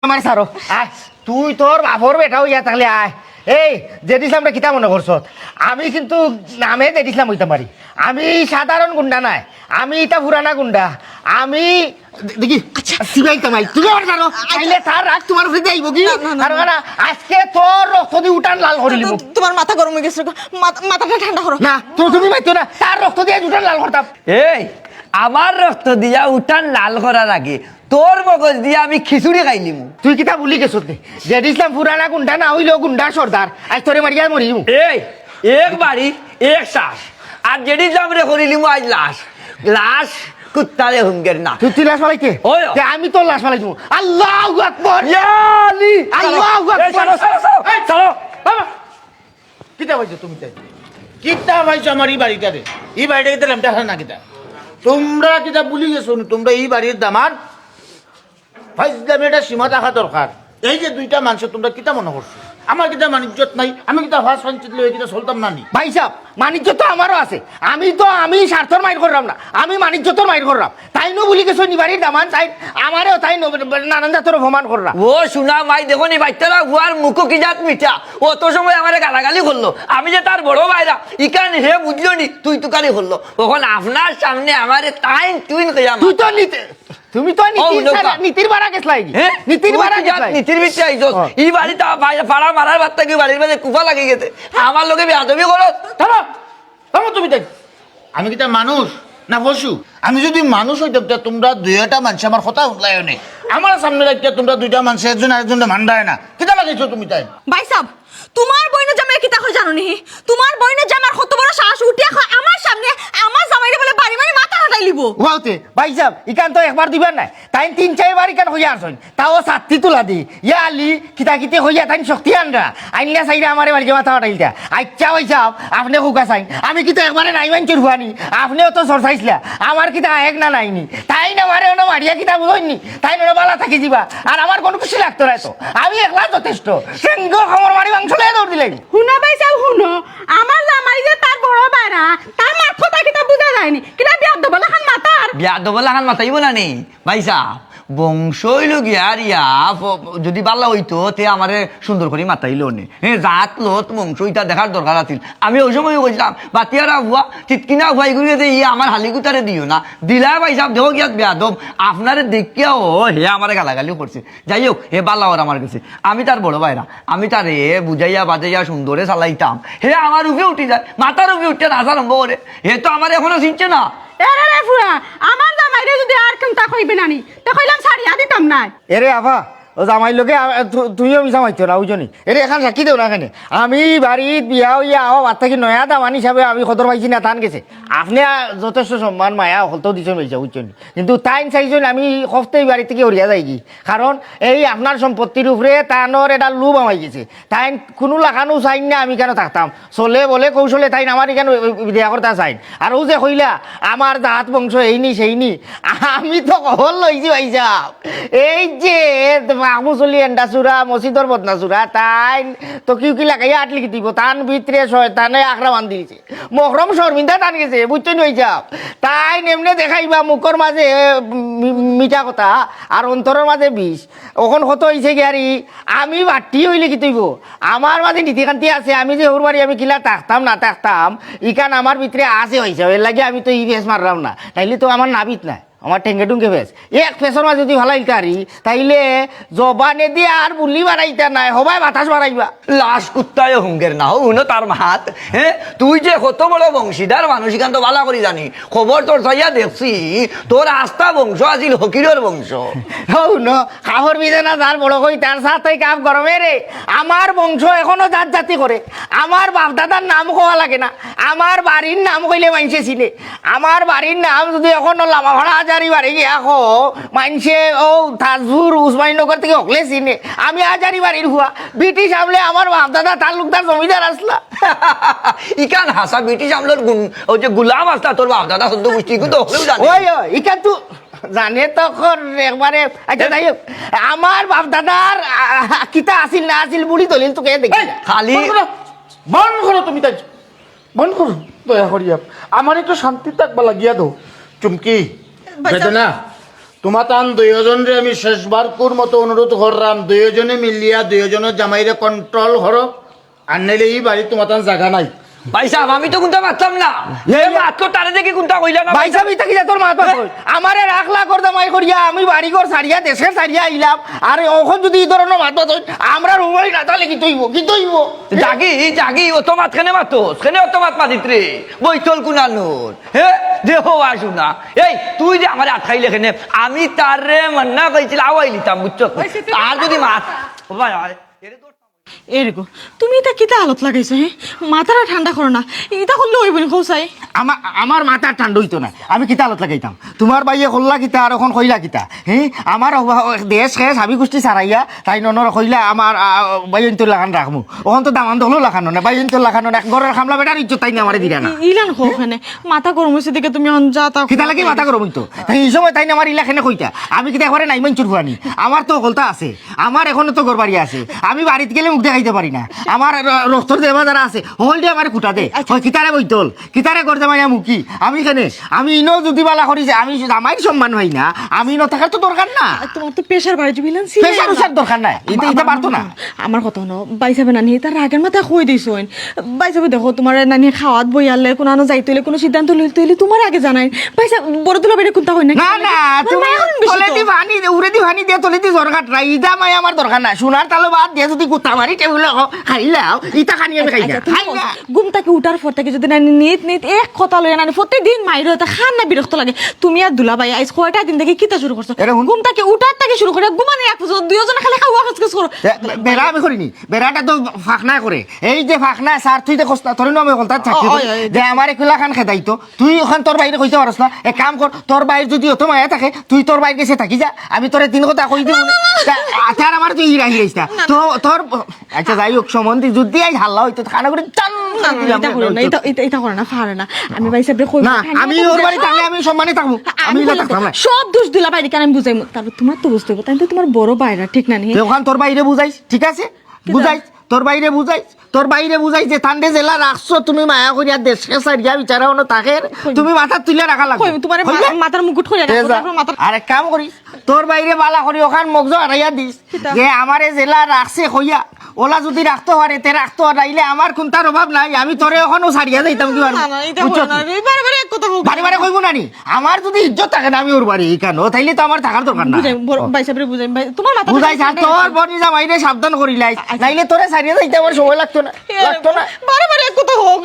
আমার সারো আয় তুই তোর বাপর বেটাও ইয়া তাহলে আয় এই যে দিছিলাম রে কিতা মনে করছ আমি কিন্তু নামে যে দিছিলাম হইতে পারি আমি সাধারণ গুন্ডা নাই আমি এটা পুরানা গুন্ডা আমি দেখি আচ্ছা সিবাই কামাই তুমি আমার জানো আইলে তার রাগ তোমার উপরে দেইব কি আর না আজকে তোর রক্ত দিয়ে উঠান লাল করে লিব তোমার মাথা গরম হয়ে গেছে মাথাটা ঠান্ডা করো না তুমি মাইতো না তার রক্ত দিয়ে উঠান লাল করতাম এই আমার রক্ত দিয়া উঠান লাল করার আগে তোর মগজ দিয়ে আমি খিচুড়ি খাইলিম। তুই কিতা ভুলি গেছ যে দিছিলাম পুরানা গুন্ডা না হইলেও গুন্ডা সর্দার আজ তোরে মারিয়া মরিম এই এক বাড়ি এক শ্বাস আর যেটি জামরে করিলিম আজ লাশ লাশ কুত্তারে হুঙ্গের না তুই লাশ ফালাইতে ওই আমি তোর লাশ ফালাইছি আল্লাহু আকবার ইয়ালি আল্লাহু আকবার চলো কিতা ভাইছো তুমি তাই কিতা ভাইছো আমার এই বাড়িটারে এই বাড়িটাকে দিলাম দেখা না কিতা তোমরা কিতা ভুলি গেছো তোমরা এই বাড়ির দামান ফাইজলামে এটা সীমা থাকা দরকার এই যে দুইটা মানুষ তোমরা কিতা মনে করছো আমার কিতা মানিজ্যত নাই আমি কিতা হওয়া সঞ্চিত লয়ে কিতা চলতাম না নি ভাই সাহেব মানিজ্য তো আমারও আছে আমি স্বার্থর মাইর করলাম না আমি মানিজ্য তোর মাইর করলাম তাই নো বলি গেছো নিবারির দামান চাই আমারও তাই নানান জাতের অপমান করলাম ও শোনা মাই দেখো নি বাচ্চারা হুয়ার মুখো কি জাত মিঠা অত সময় আমার গালাগালি করলো আমি যে তার বড় ভাইরা ইকান হে বুঝলো নি তুই তুকারি করলো তখন আপনার সামনে আমার তাই তুই তুই তো নিতে তুমি তো নীতির বাড়া গেছলাই নীতির বাড়া গেছলাই নীতির ভিতরে আইছো এই বাড়িটা পাড়া মারার বার্তা কি বাড়ির মাঝে কুফা লাগি গেছে আমার লোকে বেয়াদবি করো থামো তুমি তাই আমি কিতা মানুষ না পশু আমি যদি মানুষ হইতাম তোমরা দুইটা মানুষ আমার কথা শুনলাই নে আমার সামনে রাখিয়া তোমরা দুইটা মানুষ একজন আরেকজনে মান্দায় না কিতা লাগাইছো তুমি তাই ভাই সাহেব তোমার বইনে জামাই কিতা কই জানো নি তোমার বইনে জামার কত বড় সাহস উঠিয়া আমার সামনে আমার জামাইরে বলে বাড়ি বাড়ি মাথা হাতাই লিবো ওয়াওতে ভাই সাহেব ইকান তো একবার দিবেন না তাই 3-4 বার ইকান হইয়া আসুন তাও সাত্তি তুলা দি ইয়া আলি কিতা কিতে হইয়া তাই শক্তি আনরা আইনলা সাইরা আমারে বাড়ি মাথা হাতাইলতা আচ্ছা ভাই সাহেব আপনি হুকা চাই আমি কিতা একবারে নাই মানছুর হুয়ানি আপনিও তো সরসাইছলা আমার কিতা এক না নাইনি তাই না মারে না মারিয়া কিতা বুঝইনি তাই না বালা থাকি দিবা আর আমার কোনো খুশি লাগতো না তো আমি একলা যথেষ্ট সিংহ খবর মারি মাংস লয়ে দৌড় দিলাই হুনা ভাই সাহেব হুনো আমার জামাই যে তার বড় বাইরা তার মার কথা কিতা বুঝা যায়নি কিতা বিয়া দবলা খান মাতার বেয়াদবলা খান মাতাইব না নি ভাইসা বংশ হইল গিয়া রিয়া যদি বাল্লা হইতো তে আমারে সুন্দর করে মাতাইলো নে হ্যাঁ জাত লত বংশ ইটা দেখার দরকার আছিল আমি ওই সময় কইছিলাম বাতিয়ারা হুয়া তিতকিনা হুয়াই করিয়ে যে ইয়ে আমার হালিগুতারে দিও না দিলা ভাইসা দেখো গিয়া বেয়াদব আপনারে দেখিয়াও হে আমারে গালাগালিও করছে যাই হোক হে বাল্লা ওর আমার কাছে আমি তার বড় ভাইরা আমি তারে বুঝাইয়া বাজাইয়া সুন্দরে চালাইতাম হে আমার উপরে উঠি যায় মাথার উপরে উঠে নাচা আরম্ভ করে হে তো আমার এখনো চিনছে না এরে রে ফুয়া আমার জামাইরে যদি আর কোনটা কইবে নানি তো কইলাম ছাড়িয়া দিতাম না এরে আভা ও জামাই লোকে তুইও মিশা মাইতো না ওইজনই এরে এখন সাক্ষী দেও না এখানে আমি বাড়িত বিয়া হইয়া আও বাদ থাকি নয়া দামান হিসাবে আমি খতর পাইছি না টান গেছে আপনি যথেষ্ট সম্মান মায়া হলতেও দিছেন হয়েছে বুঝছেন কিন্তু টাইম চাইছেন আমি সপ্তাহে বাড়ি থেকে উড়িয়া যাই কি কারণ এই আপনার সম্পত্তির উপরে টানোর এটা লুব আমাই গেছে তাই কোনো লাগানো চাইন না আমি কেন থাকতাম চলে বলে কৌশলে তাই আমার এখানে দেয়া করতে চাইন আর ও যে কইলা আমার জাত বংশ এইনি সেইনি আমি তো কহল লইছি ভাইসা এই যে মুসলি এন্ডা চূড়া মসজিদর বদনা চূড়া তাই তো কি লাগাইয়া আটলিখি দিব তান ভিতরে শয়তানে আখড়া বান্ধি দিছে মহরম শর্মিন্দা টান গেছে বুঝছেন হয়ে যাও তাই এমনি দেখাইবা মুখর মাঝে মিঠা কথা আর অন্তরের মাঝে বিষ ওখন কত হয়েছে গিয়ারি আমি বাটি হইলে কি তৈব আমার মাঝে নীতিকান্তি আছে আমি যে ওর বাড়ি আমি কিলা থাকতাম না থাকতাম ইকান আমার ভিতরে আছে হয়েছে এর লাগে আমি তো ই ফেস মারলাম না তাইলে তো আমার নাবিত নাই আমার ঠেঙ্গে টুঙ্গে ফেস এক ফেসর মাঝে যদি ভালো ইতারি তাইলে জবানে দিয়ে আর বুলি বাড়াইতা নাই হবাই বাতাস বাড়াইবা লাশ কুত্তায় হুঙ্গের না উনো তার মাত হ্যাঁ তুই যে কত বড় বংশীদার মানুষ এখান তো ভালো করি জানি খবর তোর চাইয়া দেখছি তোর আস্থা বংশ আছিল হকিরের বংশ খাবর বিদে না যার বড় কই তার সাথে কাপ গরমে রে আমার বংশ এখনো জাত জাতি করে আমার বাপ দাদার নাম কোয়া লাগে না আমার বাড়ির নাম কইলে মাইনসে ছিলে আমার বাড়ির নাম যদি এখনো লামা ভাড়া হাজারি বাড়ি গিয়া খো মাইনসে ও তাজপুর উসমানীনগর থেকে হকলে চিনে আমি হাজারি বাড়ির হুয়া ব্রিটিশ আমলে আমার বাপ দাদা তালুকদার জমিদার আসলা ইকান হাসা ব্রিটিশ আমলের ওই যে গুলাম আসলা তোর বাপ দাদা সদ্য গোষ্ঠী কিন্তু হলেও জানি ওই ইকান তুই জানে তখন একবারে আচ্ছা যাই হোক আমার বাপ দাদার কিতা আসিল না আসিল বুড়ি দলিল তোকে দেখি খালি বন্ধ করো তুমি তাই বন্ধ করো দয়া করিয়া আমার একটু শান্তি থাকবা লাগিয়া দো চুমকি বেদনা তোমার তান দুইজনরে আমি শেষবার কোর মতো অনুরোধ করলাম, দুইজনে মিলিয়া দুইজনের জামাইরে কন্ট্রোল করো, আর নাইলে এই বাড়ি তোমার তান জায়গা নাই। ভাই সাহেব আমি তো কোনটা মারতাম না, এই মাত্র তারে দেখি কোনটা কইলা না ভাই সাহেব ইতা কি তোর মাত পাস আমারে রাখ লাখ করে দামাই করিয়া আমি বাড়ি ঘর ছাড়িয়া দেশে ছাড়িয়া আইলাম, আর এখন যদি এই ধরনের মাত পাস আমরা রুমাই না তাহলে কি তৈব কি তৈব? জাগি জাগি ও তো মাত কেনে মাতোস কেনে ও তো মাত মাতিত রে বইতল কুনানোর হে দেহ আসু না। এই তুই যে আমার আটকাইলে কেনে আমি তারে মান্না কইছিল আওয়াই লিতাম বুঝছ, আর যদি মাত ও ভাই এরে তো এরকম তুমি এটা কিতা হালত লাগাইছো হ্যাঁ? মাথাটা ঠান্ডা করো না, এটা করলে হইব না কৌসাই। আমার মাথা ঠান্ডা হইতো না, আমি কিতা আলত লাগাইতাম। তোমার বাইয়ে কল্লা কিতা আর এখন কইলা কিতা? হ্যাঁ আমার দেশ খেয়ে হাবি গোষ্ঠী ছাড়াইয়া তাই ননর কইলা আমার বাইন তোর লাগান রাখমু, ওখান তো দামান দহলো লাগানো না, বাইন তোর লাগানো না, ঘরের খামলা বেটার ইজ্জত তাই না আমারে দিলা না। ইলান হোক এখানে মাথা গরম হয়েছে দিকে তুমি এখন যা তা কিতা লাগি মাথা গরম হইতো? তাই এই সময় তাই না আমার ইলাখানে কইতা আমি কিতা করে নাই মাইন চুরফানি, আমার তো কলতা আছে, আমার এখনো তো ঘর বাড়ি আছে, আমি বাড়িতে গেলে মুখ দেখাইতে পারি না, আমার রক্তর দেবা যারা আছে হল দিয়ে আমার কুটা দে কিতারে বইতল কিতারে করতে মাইয়া মুখি আমি এখানে আমি ইনো যদি বালা করিছে আমি আমার সম্মান হয় না, আমি ইনো থাকার তো দরকার না, তোমার তো পেশার বাড়ি বিলান পেশার উসার দরকার নাই, এটা পারতো না। আমার কথা হলো বাইসাবে নানি তার রাগের মাথায় কই দিছো বাইসাবে দেখো তোমার নানি খাওয়াত বইয়ালে কোনো যাইতে হইলে কোনো সিদ্ধান্ত লইতে হইলে তোমার আগে জানাই বাইসা বড় দুলা বেড়ে কোনটা হয় না না না তুমি তলেদি ভানি উড়েদি ভানি দিয়ে তলেদি দরকার নাই, ইটা মাই আমার দরকার নাই, সোনার তালো বাদ দিয়ে যদি কুত্তা মারি টেবিলে খাইলাও ইটা খানি আমি খাই না খাই না। ঘুম থেকে উঠার পর থেকে যদি নানি নিত নিত এক কথা লইয়া নানি প্রত্যেকদিন মাইর হতে খান না বিরক্ত লাগে। তুমি আর দুলাভাই আজ কয়টা দিন থেকে কিতা শুরু করছো? এরকম? ঘুম থেকে উঠার থেকে শুরু করে ঘুমানি এক পর্যন্ত দুইজনে খালি খাওয়া খাস করো। বেড়া আমি করিনি, বেড়াটা তো ফাঁকনা করে, এই যে ফাঁকনা সার তুই তো কষ্ট তোর নামে বলতা থাকি যে আমার একুলা খান খেদাইতো, তুই ওখান তোর বাইরে কইতে পারস না, এক কাম কর তোর বাইরে যদি অত মায়া থাকে তুই তোর বাইরে গেছে থাকি যা, আমি তোরে তিন কথা কই দিব আর আমার তুই হিরা হিরাইছা তো তোর আচ্ছা যাই হোক সম্বন্ধে যদি আই হাল্লা হইতো খানা করে চান এটা করে না পারে না আমি বাইসাবে কই না আমি ওর বাড়ি থাকলে আমি সম্মানে থাকবো, আমি এটা থাকতাম না। সব দোষ দুলাভাই কেন আমি বুঝাই, তারপর তোমার তো বুঝতে হবে তাই তো তোমার বড় বাইরা ঠিক না নি ওখান তোর বাইরে বুঝাইস ঠিক আছে বুঝাইস তোর বাইরে বুঝাইস তোর বাইরে বুঝাইস যে তান্ডে জেলা রাখছো তুমি মায়া করিয়া দেশকে সারিয়া বিচারা হনো তাকে তুমি মাথা তুলে রাখা লাগবে কই তোমার মাথার মুকুট হইয়া রাখো মাথা আর এক কাম করিস তোর বাইরে বালা করি ওখান মগজ হারাইয়া দিস যে আমারে জেলা রাখছে হইয়া ওলা যদি রাখতে পারে তে রাখতে হারাইলে আমার কোনটার অভাব নাই, আমি তোরে ওখানে সারিয়া যাইতাম কি বাড়ি বাড়ি কইব না নি আমার যদি ইজ্জত থাকে না আমি ওর বাড়ি কেন তাইলে তো আমার থাকার দরকার না। তোমার মাথা বুঝাইছ তোর বনি যা মাইরে সাবধান করিলাই নাইলে তোরে সারিয়া যাইতে আমার সময় লাগতো না বারে বারে কথা হোক।